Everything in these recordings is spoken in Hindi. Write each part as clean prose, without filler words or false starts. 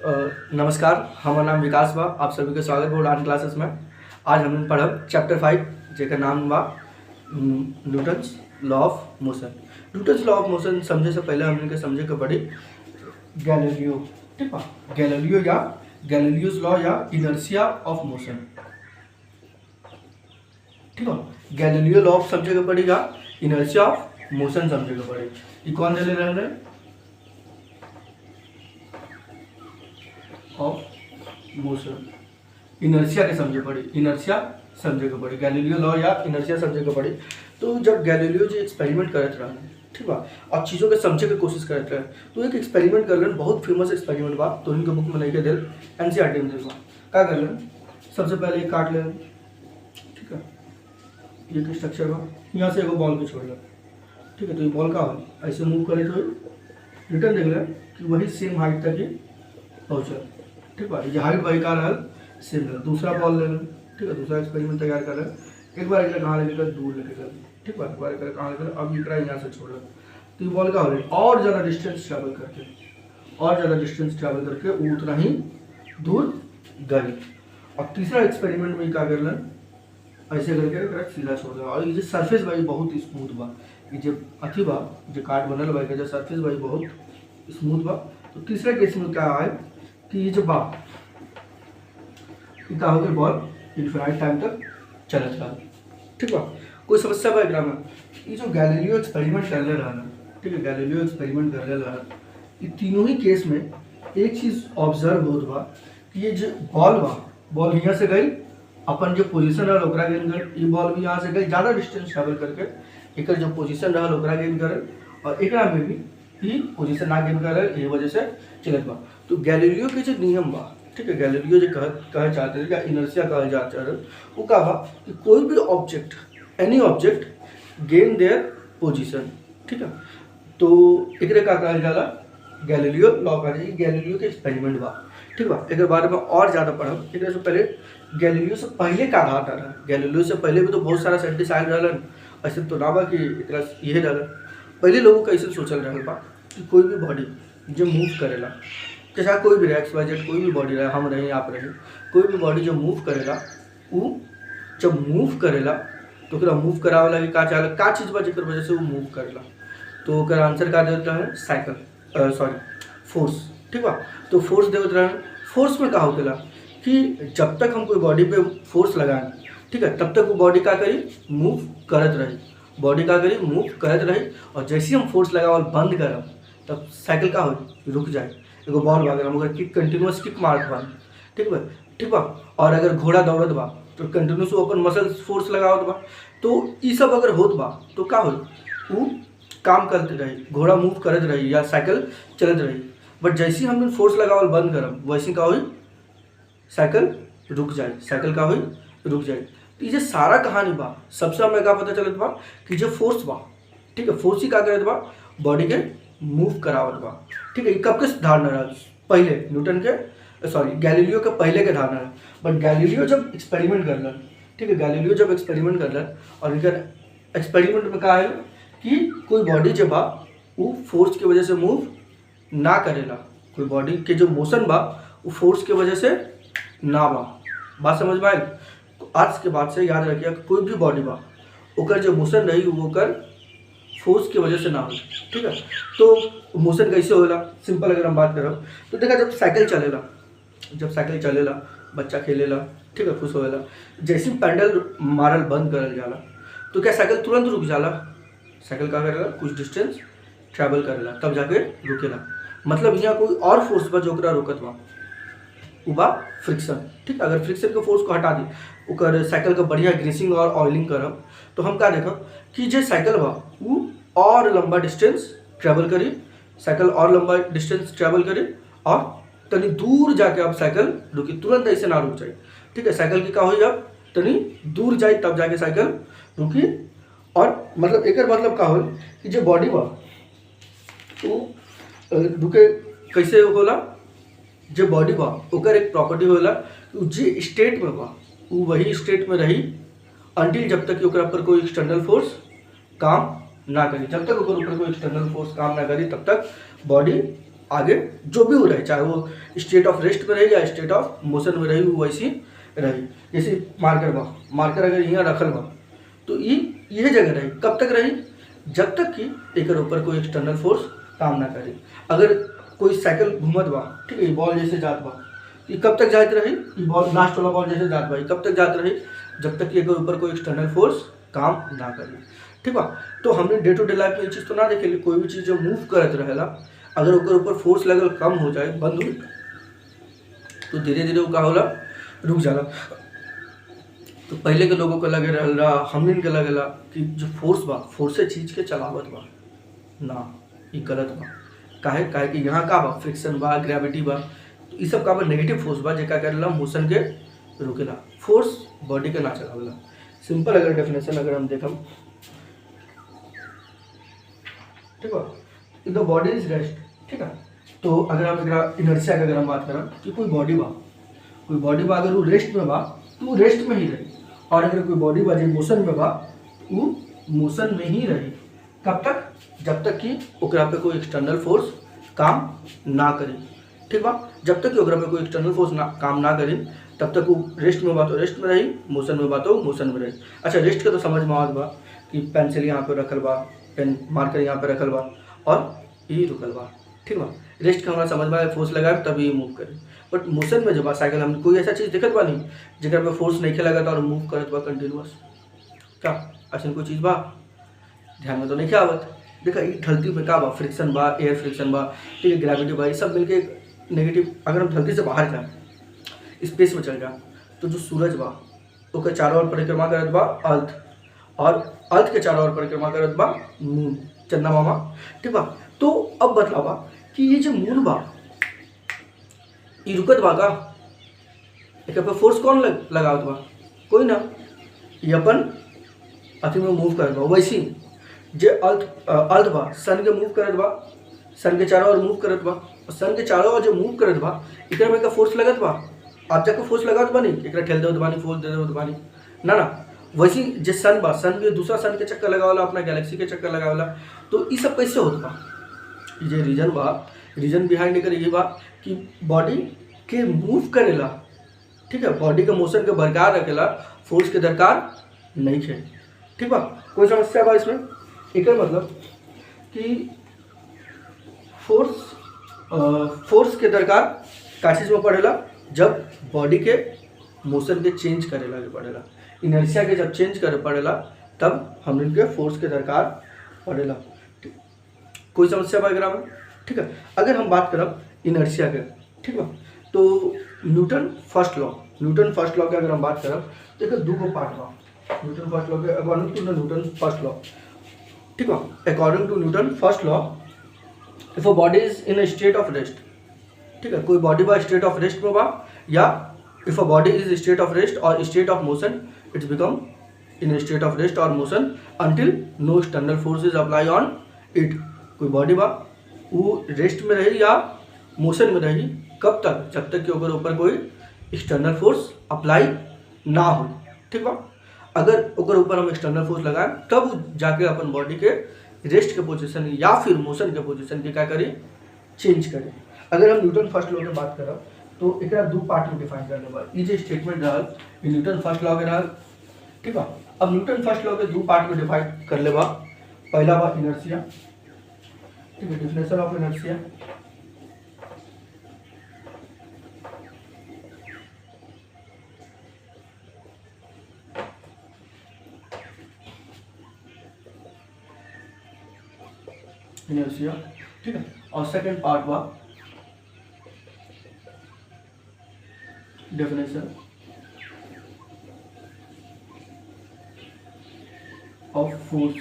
नमस्कार, हमारा नाम विकास बा। आप सभी के स्वागत बा उड़ान क्लासेस में। आज हमने पढ़ब चैप्टर 5 जेकर नाम बा Newton's law of motion. Newton's law of motion समझे से पहले हमने के समझे के पड़ी गैलीलियो, ठीक बा। गैलीलियो या गैलीलियोस लॉ या इनर्शिया ऑफ मोशन, ठीक है। गैलीलियो लॉ ऑफ समझे के पड़ी या इनर्शिया ऑफ मोशन समझे के पड़ी। ये कौन दे रहे हैं ऑफ मोशन, इनर्शिया के समझे पड़ी, इनर्शिया समझे के पड़ी। गैलीलियो लॉ या इनर्शिया समझे के पड़ी। तो जब गैलीलियो जी एक्सपेरिमेंट करते रहे, ठीक बा, और चीज़ों के समझे के कोशिश करते रहे, तो एक एक्सपेरिमेंट कर लेन, बहुत फेमस एक्सपेरिमेंट बा। तो उनके बुक में नहीं के दिल एनसीईआरटी में दिल बा। क्या कर लेन, सबसे पहले एक काट लेन, ठीक है। ये स्ट्रक्चर बा, यहाँ से एगो बॉल के छोड़ लें, ठीक है। तो ये बॉल का हो ऐसे मूव करे तो रिटर्न देख लें कि वही सेम हाइट तक ही पहुँचल, ठीक है। ये हाइट वही का रहल सेम रहल। दूसरा बॉल ले लें, ठीक है। दूसरा एक्सपेरिमेंट तैयार कर लें। एक बार कहाँ लेके गए, दूर लेके गए, ठीक है। एक बार कहाँ लेके गए, अब इतना यहाँ से छोड़ लें। तो ये बॉल का हो रही और ज़्यादा डिस्टेंस ट्रैवल करके, और ज़्यादा डिस्टेंस ट्रैवल करके वो उतना ही दूर गई। और तीसरा एक्सपेरिमेंट में क्या कर लें, ऐसे करके सीधा छोड़ दें। और ये सरफेस भाई बहुत स्मूथ बा, ये जो अथी बा, जो कार्ड बनल बा, जो सरफेस भाई बहुत स्मूथ बा। तो तीसरे केस में क्या है कि ये जो बा क्या हो गया, बॉल इन्फिनाइट टाइम तक चलत रहा, ठीक बा। कोई समस्या बा एकरा में? ये जो गैलीलियो एक्सपेरिमेंट कर ले रहा ना, ठीक है, गैलीलियो एक्सपेरिमेंट कर ले रहा, ये तीनों ही केस में एक चीज़ ऑब्जर्व होत बा कि ये जो बॉल बा, बॉल यहाँ से गई, अपन जो पोजीशन रहा ओकरा गेन कर, ये बॉल भी यहाँ से गई ज़्यादा डिस्टेंस ट्रैवल करके, एक जो पोजीशन रहा ओकरा गेन कर, और एकरा में भी ये पोजीशन ना गेन कर, ये वजह से चलत बा। तो गैलीलियो के जो नियम बा, ठीक है, गैलीलियो जो कहे चाहते हैं, क्या इनर्शिया कहा जाता है, वो का बा कि कोई भी object, any object gain their position, ठीक है। तो एकरे का कहल जाला गैलीलियो लॉ का, गैलीलियो के एक्सपेरिमेंट बा, ठीक बा। एक बारे में और ज़्यादा पढ़ब। एक से पहले गैलीलियो से पहले का धारणा रहा, गैलीलियो से पहले भी तो बहुत सारा साइंटिस्ट आयल रहलन, ऐसे तो ना बा कि यही रहलन। पहले लोगों कैसे सोचल रहल बा कि कोई भी बॉडी जो मूव करेला, जैसा कोई भी एक्स वाई जेड कोई भी बॉडी रहे, हम रहे आप रहे, कोई भी बॉडी जो मूव करेला, वो जब मूव करेला तो ओकरा मूव करावे लगे का चाहे का चीज़ बा जेकर वजह से वो मूव करेला। तो ओकर आंसर का देता है साइकिल, सॉरी फोर्स, ठीक बा। तो फोर्स देवत रहे। फोर्स में का होखेला कि जब तक हम कोई बॉडी पे फोर्स लगाएं, ठीक है, तब तक वो बॉडी का करी, मूव करत रही, बॉडी का करी, मूव करत रही। और जैसे हम फोर्स लगावल बंद करब, तब साइकिल का हो रुक जाए। एगो बॉल बा, हम अगर किक कंटिन्यूस किक मारत बा, ठीक बा, ठीक बा। और अगर घोड़ा दौड़त बा तो कंटिन्यूस ओपन मसल्स फोर्स लगावत बा। तो ये सब अगर होत बा तो का हो, वो काम करते रही, घोड़ा मूव करत रही या साइकिल चलत रही। बट जैसे हमने फोर्स लगावल बंद करब, वैसे का हुई, साइकिल रुक जाए, साइकिल का हुई रुक जाए। तो ये सारा कहानी बा, सबसे हमें का पता चलत बा कि जो फोर्स बा, ठीक है, फोर्स ही का करत बा, बॉडी के मूव करावत बा, ठीक है। कब के धारणा रहा, पहले न्यूटन के, सॉरी गैलीलियो के पहले के धारणा रहा। बट गैलीलियो जब एक्सपेरिमेंट कर लन, ठीक है, गैलीलियो जब एक्सपेरिमेंट कर लन, और इनका एक्सपेरिमेंट में कहा है कि कोई बॉडी जब बा वो फोर्स की वजह से मूव ना करेला, कोई बॉडी के जो मोशन बा वो फोर्स की वजह से ना बा। बात समझ में आई? आज के बाद से याद रखिए, कोई भी बॉडी बा ओकर जो मोशन रही वो ओकर फोर्स की वजह से ना हो, ठीक है। तो मोशन कैसे होला, सिंपल अगर हम बात करब तो देखा, जब साइकिल चलेला, जब साइकिल चलेला, बच्चा खेलेला, ठीक है, खुश होएला, जैसे पैडल मारल बंद करल जाला तो क्या साइकिल तुरंत रुक जाला? साइकिल का करेला, कुछ डिस्टेंस ट्रैवल करेला, तब जाके रुकेला। मतलब यहाँ कोई और फोर्स बा जो ओकरा रोकत बा, वो बा फ्रिक्शन, ठीक। अगर फ्रिक्शन के फोर्स को हटा दी, ओकर साइकिल का बढ़िया ग्रीसिंग और ऑयलिंग करब, तो हम क्या देखब कि जो साइकिल बा वो और लंबा डिस्टेंस ट्रैवल करी, साइकिल और लंबा डिस्टेंस ट्रैवल करी, और तनी दूर जाके अब साइकिल रुकी, तुरंत ऐसे ना रुक जाए, ठीक है। साइकिल की का हुई, अब तनी दूर जाए तब जाके साइकिल रुकी। और मतलब एक मतलब का हो कि जो बॉडी बा तो रुके कैसे होला, जो बॉडी बा ओकर एक प्रॉपर्टी होला कि जे स्टेट में बा वो वही स्टेट में रही अंटिल जब तक कि ओकरा पर कोई एक्सटर्नल फोर्स काम ना करी। जब तक ओकर ऊपर कोई एक्सटर्नल फोर्स काम ना करी तब तक बॉडी आगे जो भी हो रहे, चाहे वो स्टेट ऑफ रेस्ट में रहे या स्टेट ऑफ मोशन में रही, वो वैसी रही। जैसे मार्कर बा, मार्कर अगर यहाँ रखल बा तो ये जगह रही, कब तक रही? जब तक कि एक ऊपर कोई एक्सटर्नल फोर्स काम ना करे। अगर कोई साइकिल घूमत बा, ठीक है, बॉल जैसे जात बा, ये कब तक जात रही? ये बॉल, लास्ट वाला बॉल जैसे जात बा, कब तक जात रही? जब तक कि एक ऊपर कोई एक्सटर्नल फोर्स काम ना करे, ठीक बा। तो हमने डे टू डे लाइफ में ये चीज़ तो ना देखे, कोई भी चीज़ जो मूव करत रहेला, अगर ओकर ऊपर फोर्स लगल कम हो जाए, बंद हो, तो धीरे धीरे वो का होला, रुक जाला। तो पहले के लोगों को लगे रहा, हमने के लगेला कि जो फोर्स बा, फोर्स से चीज के चलावत बा ना, ये गलत बा। काहे कि यहाँ का बा, फ्रिक्शन बा, ग्रेविटी बा, तो ये सब का बा नेगेटिव फोर्स बा, जेका करेला मोशन के रोकेला, फोर्स बॉडी के ना चलावेला। सिंपल अगर डेफिनेशन अगर हम देखम, ठीक है, द बॉडी इज रेस्ट, ठीक है। तो अगर हम इनर्शिया की अगर हम बात करें कि कोई बॉडी बा अगर वो रेस्ट में बा तो वो रेस्ट में ही रही, और अगर कोई बॉडी बा जो मोशन में बा वो मोशन में ही रही। कब तक? जब तक कि ओकरा पे कोई एक्सटर्नल फोर्स काम ना करे, ठीक बा। जब तक कि ओकरा पे कोई एक्सटर्नल फोर्स काम ना करे, तब तक वो रेस्ट में बा तो रेस्ट में रही, मोशन में बा तो मोशन में रही। अच्छा, रेस्ट के तो समझ में आवत बा कि पेंसिल यहाँ पे रखल बा, पेन मार्कर यहाँ पे रखल बा और ये रुकल बा, ठीक बा। रेस्ट का हमारा समझ में आए, फोर्स लगाए तभी मूव करे। बट मोशन में जब साइकिल हम कोई ऐसा चीज़ देखत बा नहीं जगह पे फोर्स नहीं खेला और मूव करत बा कंटिन्यूअस, क्या ऐसा कोई चीज़ बा? ध्यान में तो नहीं आवत। देखा ये धरती पे का बा, फ्रिक्शन बा, एयर फ्रिक्शन बा, ठीक है, ग्रेविटी बा, ये सब मिलके नेगेटिव। अगर हम धरती से बाहर जाए, स्पेस में चल जाए, तो जो सूरज बा ओके चारों ओर परिक्रमा करत बा अर्थ, और अर्थ के चारों ओर परिक्रमा करत बा मून, चंदा मामा, ठीक बा। तो अब बतलावा कि ये जो मून बा ये रुकत बा का? एक पे फोर्स कौन लगावत बा? कोई ना, ये अपन अथी में मूव करत बा। वैसी जे अर्थ बा सन के मूव करत बा, सन के चारों ओर मूव करत बा, और सन के चारों ओर जो मूव करत बा एकरा में का फोर्स लगत बा? आप जाके फोर्स लगावत बानी, एकरा ठेल देवत बानी, फोर्स दे देवत बानी, ना ना। वैसी जे सन बा, सन के दूसरा सन के चक्कर लगावला, अपना गैलेक्सी के चक्कर लगावला, तो ये सब कैसे होत बा? ये रीजन बा, रीजन बिहाइंड एकर ये बा कि बॉडी के मूव करेला, ठीक है, बॉडी के मोशन के बरकरार रखेला, फोर्स के दरकार नहीं है, ठीक बा। कोई समस्या बा इसमें? एक मतलब कि फोर्स के दरकार का चीज में पड़ेला? जब बॉडी के मोशन के चेंज करेला के पड़ेला, इनर्शिया के जब चेंज करे पड़ेला तब हम इनके फोर्स के दरकार पड़ेला। कोई समस्या बा एकरा में? ठीक है। अगर हम बात करब इनर्शिया के, ठीक बा, तो न्यूटन फर्स्ट लॉ के अगर हम बात करब, देखो दो गो पार्ट बा न्यूटन फर्स्ट लॉ के, according to Newton first law, ठीक बा। According to Newton first law, if a body is in a state of rest, ठीक है, कोई बॉडी बा स्टेट ऑफ रेस्ट में बा, या if a body is state of rest or state of motion, it's become in state of rest or motion until no external force is apply on it. कोई बॉडी बा वो रेस्ट में रही या मोशन में रही, कब तक? जब तक कि ओकर ऊपर कोई एक्सटर्नल फोर्स अप्लाई ना हो, ठीक बा। अगर ओकर ऊपर हम एक्सटर्नल फोर्स लगाएं तब जाके अपन बॉडी के रेस्ट के पोजीशन या फिर मोशन के पोजीशन के क्या करी, चेंज करें। अगर हम न्यूटन फर्स्ट लॉ की बात करब तो एक दो पार्ट में डिफाइन करने बा। ये जो स्टेटमेंट रहल न्यूटन फर्स्ट लॉ के रहल, ठीक बा। अब न्यूटन फर्स्ट लॉ के दो पार्ट में डिफाइन कर ले बा। पहला बा इनर्शिया, ठीक है, डेफिनेशन ऑफ इनर्शिया, ठीक है। और सेकंड पार्ट बा डेफिनेशन ऑफ फोर्स,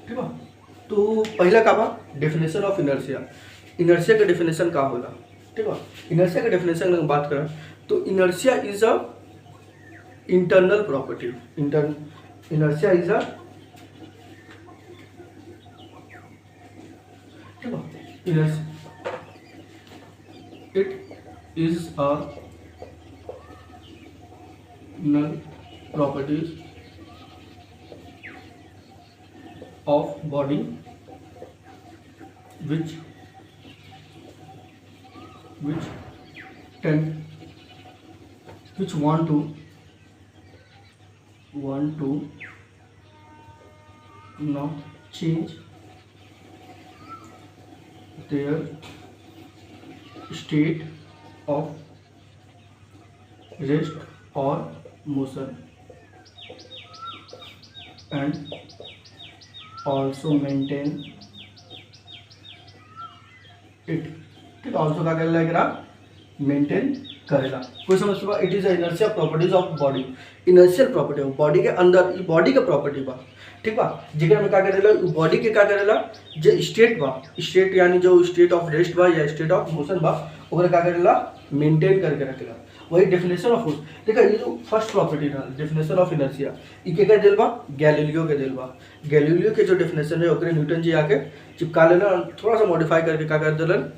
ठीक बा। तो पहला का बा डेफिनेशन ऑफ इनर्शिया। इनर्शिया का डेफिनेशन का होला, ठीक बा। इनर्शिया का डेफिनेशन अगर बात करें तो inertia is a internal property, inertia is अ, ठीक बा, it is a null properties of body which tend which want to not change their state of rest or motion and also maintain it। ठीक, ऑल्सो क्या करेगा, मेंटेन करेगा। कोई समझ पा, it is inertial properties of body. Inertial property of body के अंदर बॉडी का प्रॉपर्टी बा, ठीक बा, जेकरा में क्या करेला, बॉडी के क्या करेला, जो स्टेट बा, स्टेट यानी जो स्टेट ऑफ रेस्ट बा या स्टेट ऑफ मोशन बा, ओकरा क्या करेला, मेंटेन करके रखेला। वही डेफिनेशन ऑफ फोर्स। देखा, ये जो फर्स्ट प्रॉपर्टी ना, डेफिनेशन ऑफ इनर्शिया, ई के दिल बा, गैलीलियो के दिल बा। गैलीलियो के जो डेफिनेशन है ओकरे न्यूटन जी आके चिपका लेना, थोड़ा सा मॉडिफाई करके क्या कर दिलन,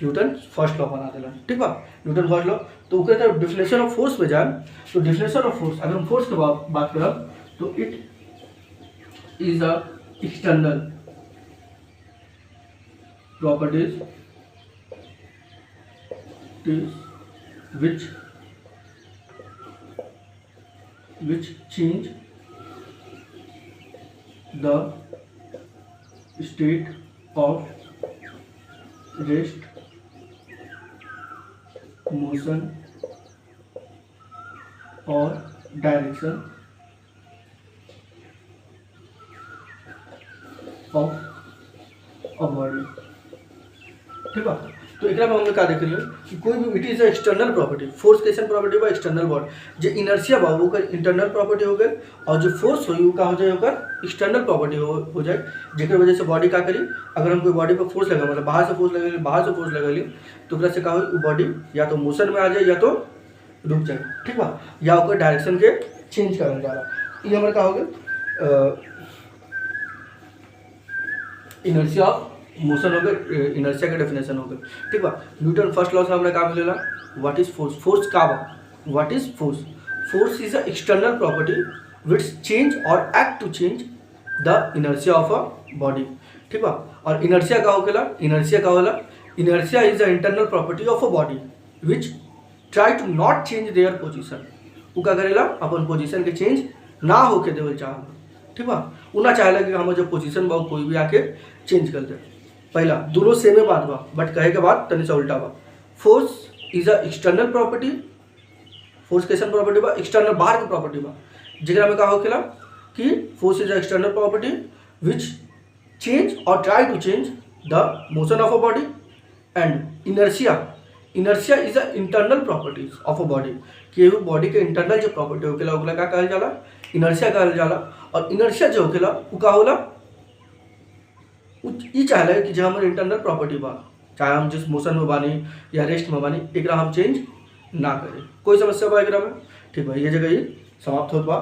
न्यूटन फर्स्ट लॉ बना दिलन। ठीक बा, न्यूटन फर्स्ट लॉ। तो ओकरे तरफ डेफिनेशन ऑफ फोर्स में जान, तो डेफिनेशन ऑफ फोर्स, अगर हम फोर्स के बात करब तो it is a external properties which change the state of rest, motion or direction of a body। ठीक है, तो एक हमने क्या देख लिया कि कोई भी, it is external property. Force कैसन प्रॉपर्टी बा, एक्सटर्नल बॉडी। जो इनर्शिया बा वो इंटरनल प्रॉपर्टी हो गई, और जो फोर्स हुई वो क्या हो जाए, ओकर एक्सटर्नल प्रॉपर्टी हो जाए, जेकर वजह से बॉडी क्या करी, अगर हम कोई बॉडी पर फोर्स लगा, मतलब बाहर से फोर्स लगेली तो ओकरा से क्या हो, वो बॉडी या तो मोशन में आ जाए या तो रुक जाए। ठीक बा, या ओकर डायरेक्शन के चेंज करल जाला। ये हमारे क्या हो गए, इनर्शिया ऑफ मोशन हो गए, इनर्शिया का डेफिनेशन हो गए। ठीक बा, न्यूटन फर्स्ट लॉ से हमें क्या मिलेला, व्हाट इज फोर्स। फोर्स का बा, what is force. Force is a external property which change or act to change the inertia of a body. ठीक बा, और इनर्शिया का होकेला, इनर्शिया का होला, inertia is the internal property of a body which try to not change their position. वो क्या करेला, अपन पोजिशन के चेंज ना होके देवल चाह। ठीक बा, उना चाहेला कि हमारे जो पोजिशन बा कोई भी आके चेंज कर दे। पहला दोनों सेमे बात बा, बट कहे के बाद तनी सा उल्टा बा। Force is a external property, force कैसन प्रॉपर्टी बा, एक्सटर्नल बाहर की प्रॉपर्टी बा, जेकरा में का होखेला कि force is a external property which change or try to change the motion of a body. And inertia is a internal properties of a body, कि बॉडी के इंटरनल जो प्रॉपर्टी होखेला ओकरा का कहल जाला, इनर्शिया कहल जाला। और इनर्शिया जो होखेला वो का होला, ये चाहला है कि जो हमारे इंटरनल प्रॉपर्टी बा, चाहे हम जिस मोशन में बानी या रेस्ट में बानी, एक हम चेंज ना करें। कोई समस्या बा एक में? ठीक बा, ये जगह ये समाप्त होत बा।